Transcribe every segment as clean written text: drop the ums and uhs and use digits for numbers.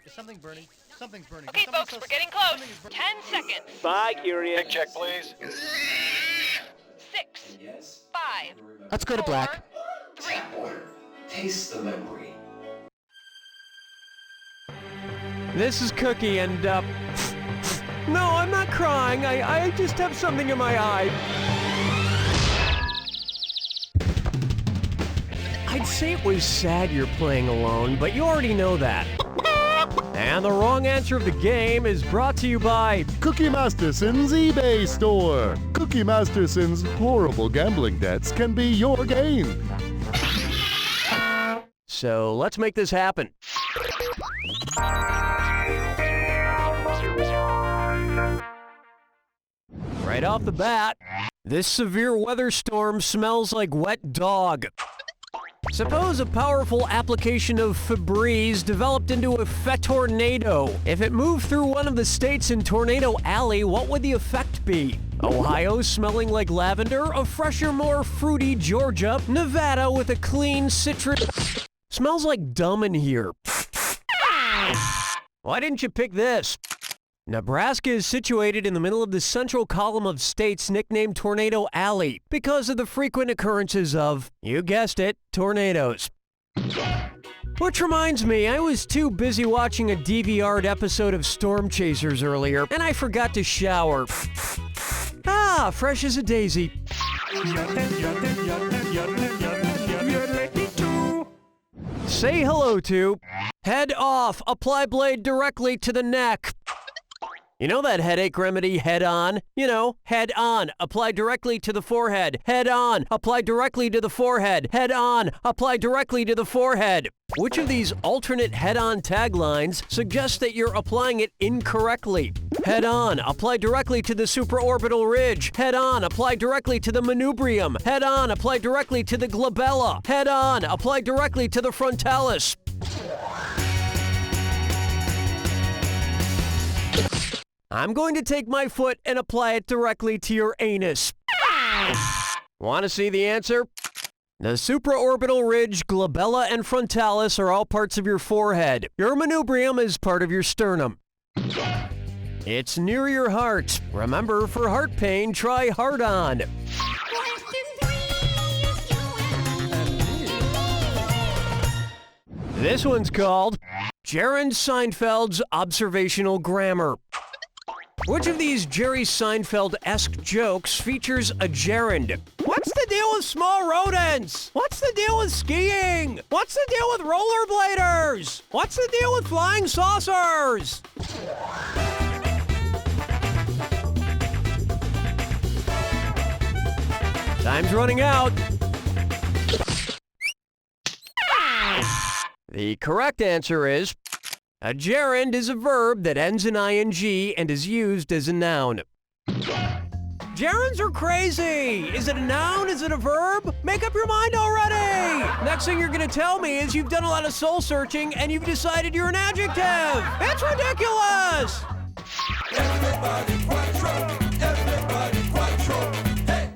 Is something burning? Something's burning. Okay, folks, we're getting close. 10 seconds. Bye, Curious. Big check, please. 6, 5, Let's go to 4, black. 3. Taste the memory. This is Cookie, and, no, I'm not crying. I just have something in my eye. I'd say it was sad you're playing alone, but you already know that. And the wrong answer of the game is brought to you by Cookie Masterson's eBay store. Cookie Masterson's horrible gambling debts can be your gain. So let's make this happen. Right off the bat, this severe weather storm smells like wet dog. Suppose a powerful application of Febreze developed into a tornado. If it moved through one of the states in Tornado Alley, what would the effect be? Ohio smelling like lavender, a fresher, more fruity Georgia, Nevada with a clean citrus... Smells like dumb in here. Why didn't you pick this? Nebraska is situated in the middle of the central column of states nicknamed Tornado Alley because of the frequent occurrences of, you guessed it, tornadoes. Which reminds me, I was too busy watching a DVR'd episode of Storm Chasers earlier, and I forgot to shower. Ah, fresh as a daisy. Say hello to head off, apply blade directly to the neck. You know that headache remedy, Head On? You know, Head On, apply directly to the forehead. Head On, apply directly to the forehead. Head On, apply directly to the forehead. Which of these alternate head-on taglines suggests that you're applying it incorrectly? Head on, apply directly to the supraorbital ridge. Head on, apply directly to the manubrium. Head on, apply directly to the glabella. Head on, apply directly to the frontalis. I'm going to take my foot and apply it directly to your anus. Want to see the answer? The supraorbital ridge, glabella, and frontalis are all parts of your forehead. Your manubrium is part of your sternum. It's near your heart. Remember, for heart pain, try Hard On. This one's called Jerry Seinfeld's Observational Grammar. Which of these Jerry Seinfeld-esque jokes features a gerund? What's the deal with small rodents? What's the deal with skiing? What's the deal with rollerbladers? What's the deal with flying saucers? Time's running out. The correct answer is, a gerund is a verb that ends in ing and is used as a noun. Gerunds are crazy! Is it a noun? Is it a verb? Make up your mind already! Next thing you're gonna tell me is you've done a lot of soul searching and you've decided you're an adjective! It's ridiculous! Everybody quattro, everybody quattro, hey!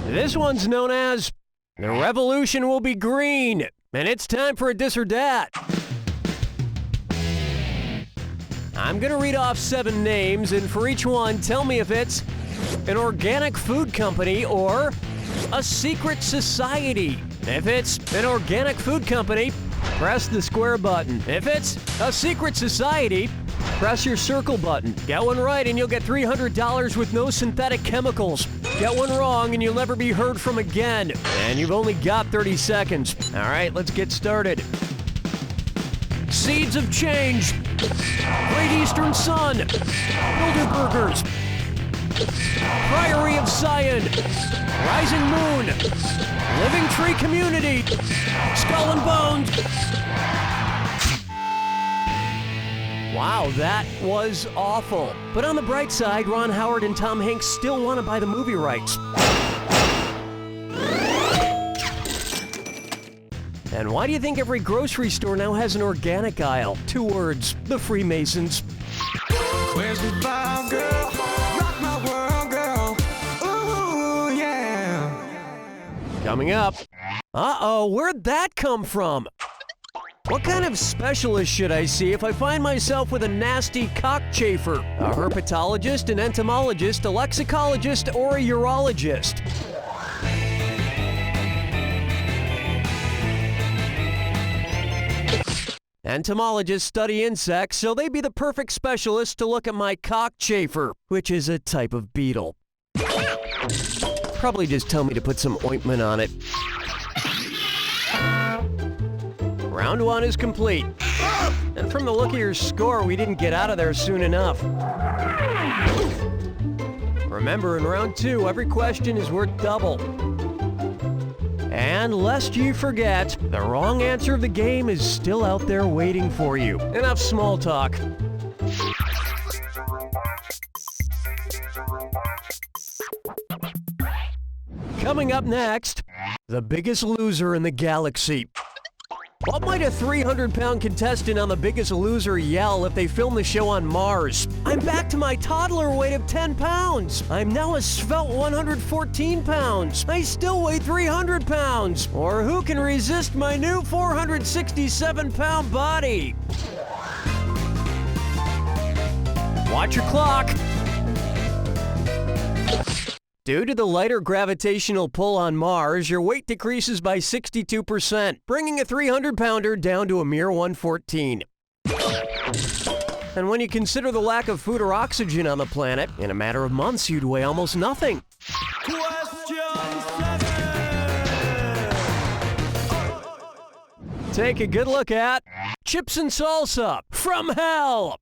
This one's known as, the revolution will be green, and it's time for a this or that. I'm gonna read off 7 names, and for each one, tell me if it's an organic food company or a secret society. If it's an organic food company, press the square button. If it's a secret society, press your circle button. Get one right and you'll get $300 with no synthetic chemicals. Get one wrong and you'll never be heard from again. And you've only got 30 seconds. All right, let's get started. Seeds of Change, Great Eastern Sun, Bilderbergers, Priory of Sion, Rising Moon, Living Tree Community, Skull and Bones. Wow, that was awful. But on the bright side, Ron Howard and Tom Hanks still want to buy the movie rights. And why do you think every grocery store now has an organic aisle? 2 words, the Freemasons. Where's the vibe, girl? Rock my world, girl. Ooh, yeah. Coming up. Uh-oh, where'd that come from? What kind of specialist should I see if I find myself with a nasty cockchafer? A herpetologist, an entomologist, a lexicologist, or a urologist? Entomologists study insects, so they'd be the perfect specialist to look at my cockchafer, which is a type of beetle. Probably just tell me to put some ointment on it. Round 1 is complete. And from the look of your score, we didn't get out of there soon enough. Remember, in round 2, every question is worth double. And lest you forget, the wrong answer of the game is still out there waiting for you. Enough small talk. Coming up next, the biggest loser in the galaxy. What might a 300-pound contestant on The Biggest Loser yell if they film the show on Mars? I'm back to my toddler weight of 10 pounds. I'm now a svelte 114 pounds. I still weigh 300 pounds. Or who can resist my new 467-pound body? Watch your clock. Due to the lighter gravitational pull on Mars, your weight decreases by 62%, bringing a 300-pounder down to a mere 114. And when you consider the lack of food or oxygen on the planet, in a matter of months you'd weigh almost nothing. Take a good look at chips and salsa from hell.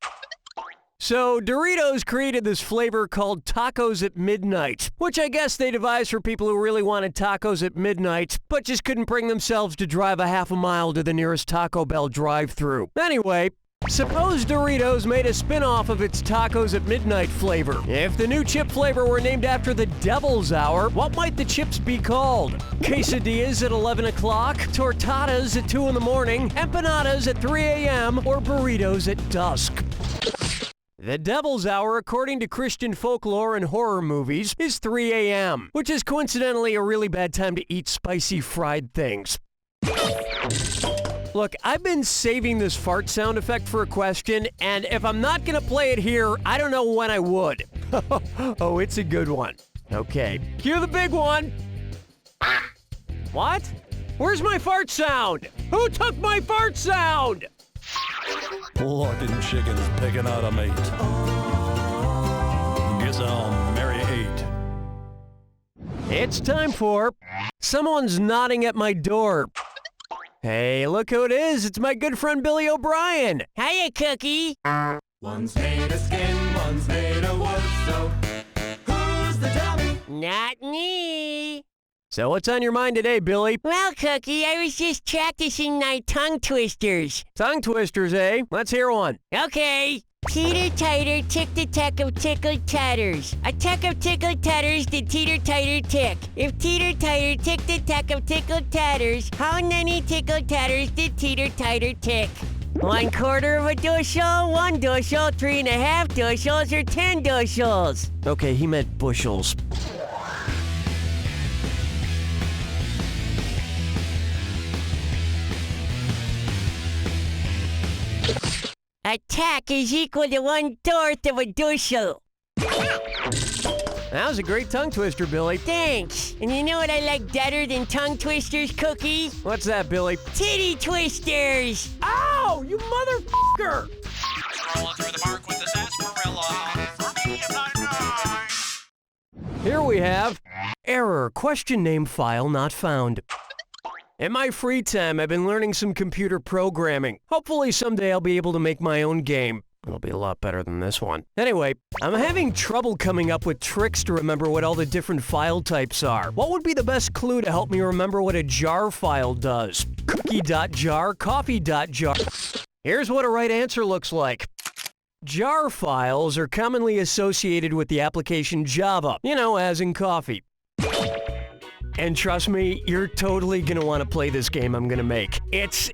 So, Doritos created this flavor called tacos at midnight, which I guess they devised for people who really wanted tacos at midnight, but just couldn't bring themselves to drive a half a mile to the nearest Taco Bell drive-thru. Anyway, suppose Doritos made a spin-off of its tacos at midnight flavor. If the new chip flavor were named after the Devil's Hour, what might the chips be called? Quesadillas at 11 o'clock, tortadas at 2 in the morning, empanadas at 3 a.m., or burritos at dusk? The Devil's Hour, according to Christian folklore and horror movies, is 3 a.m., which is coincidentally a really bad time to eat spicy fried things. Look, I've been saving this fart sound effect for a question, and if I'm not gonna play it here, I don't know when I would. Oh, it's a good one. Okay, cue the big one. What? Where's my fart sound? Who took my fart sound? Plucking chickens, picking out a mate. Guess I'll marry 8. It's time for... Someone's knocking at my door. Hey, look who it is. It's my good friend Billy O'Brien. Hiya, Cookie. One's made of skin, one's made of wood, so who's the dummy? Not me. So what's on your mind today, Billy? Well, Cookie, I was just practicing my tongue twisters. Tongue twisters, eh? Let's hear one. Okay. Teeter-titer, tick-the-tack of tickled-tatters. A tack of tickled-tatters, the teeter-titer tick. If teeter-titer, tick-the-tack of tickled-tatters, how many tickled-tatters did teeter-titer tick? 1/4 of a bushel, 1 bushel, 3.5 bushels, or 10 bushels? Okay, he meant bushels. A tack is equal to 1/4 of a bushel. That was a great tongue twister, Billy. Thanks. And you know what I like better than tongue twisters, Cookie? What's that, Billy? Titty twisters! Ow! You motherfucker! Scrolling through the mark with the sarsaparilla. For me, Here we have error, question name file not found. In my free time, I've been learning some computer programming. Hopefully someday I'll be able to make my own game. It'll be a lot better than this one. Anyway, I'm having trouble coming up with tricks to remember what all the different file types are. What would be the best clue to help me remember what a jar file does? Cookie.jar, coffee.jar. Here's what a right answer looks like. Jar files are commonly associated with the application Java, you know, as in coffee. And trust me, you're totally gonna want to play this game I'm gonna make. It's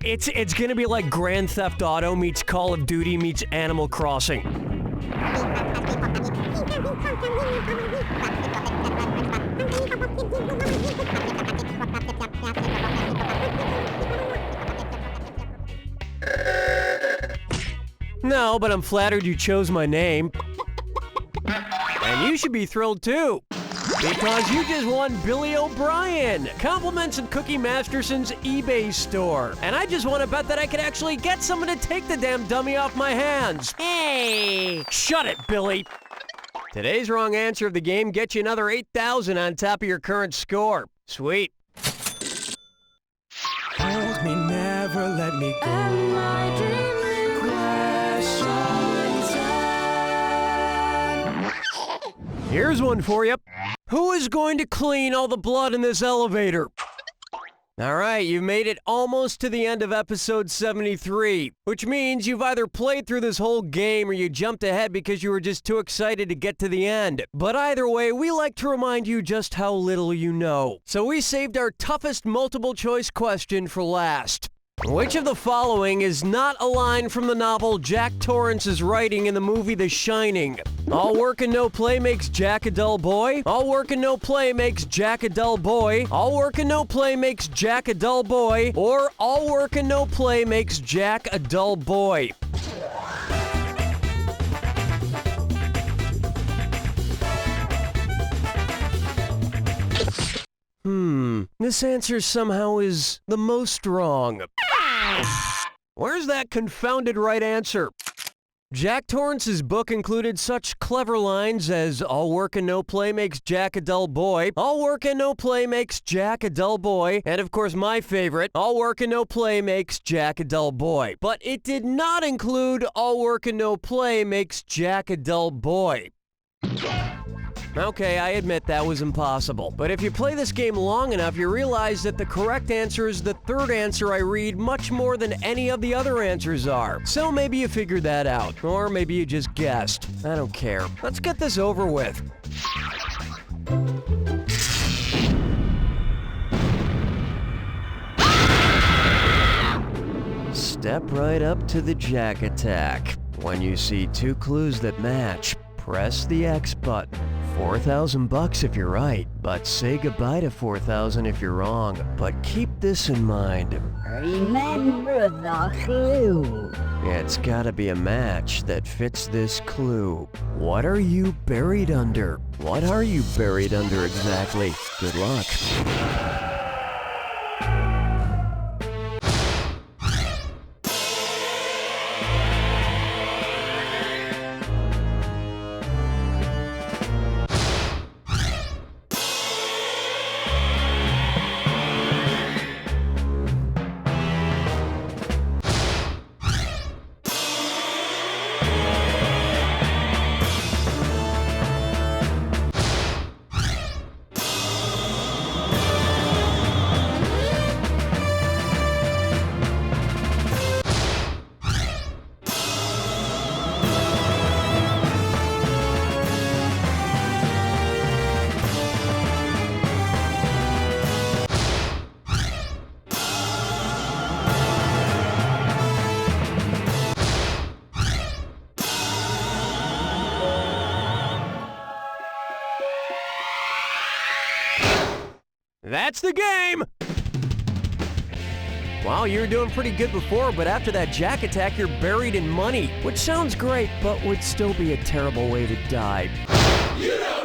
gonna be like Grand Theft Auto meets Call of Duty meets Animal Crossing. No, but I'm flattered you chose my name. And you should be thrilled too, because you just won Billy O'Brien. Compliments of Cookie Masterson's eBay store. And I just want to bet that I could actually get someone to take the damn dummy off my hands. Hey! Shut it, Billy. Today's wrong answer of the game gets you another 8,000 on top of your current score. Sweet. Hold me, never let me go. Am I dreaming? Question time. Here's one for you. Who is going to clean all the blood in this elevator? All right, you've made it almost to the end of episode 73, which means you've either played through this whole game or you jumped ahead because you were just too excited to get to the end. But either way, we like to remind you just how little you know. So we saved our toughest multiple choice question for last. Which of the following is not a line from the novel Jack Torrance is writing in the movie The Shining? All work and no play makes Jack a dull boy. All work and no play makes Jack a dull boy. All work and no play makes Jack a dull boy. Or all work and no play makes Jack a dull boy. This answer somehow is the most wrong. Where's that confounded right answer? Jack Torrance's book included such clever lines as all work and no play makes Jack a dull boy, all work and no play makes Jack a dull boy, and of course my favorite, all work and no play makes Jack a dull boy. But it did not include all work and no play makes Jack a dull boy. Okay, I admit that was impossible. But if you play this game long enough, you realize that the correct answer is the third answer I read much more than any of the other answers are. So maybe you figured that out. Or maybe you just guessed. I don't care. Let's get this over with. Step right up to the Jack Attack. When you see two clues that match, press the X button. $4,000 if you're right, but say goodbye to $4,000 if you're wrong. But keep this in mind. Remember the clue. It's gotta be a match that fits this clue. What are you buried under? What are you buried under exactly? Good luck. That's the game! Wow, you were doing pretty good before, but after that Jack Attack, you're buried in money. Which sounds great, but would still be a terrible way to die. You know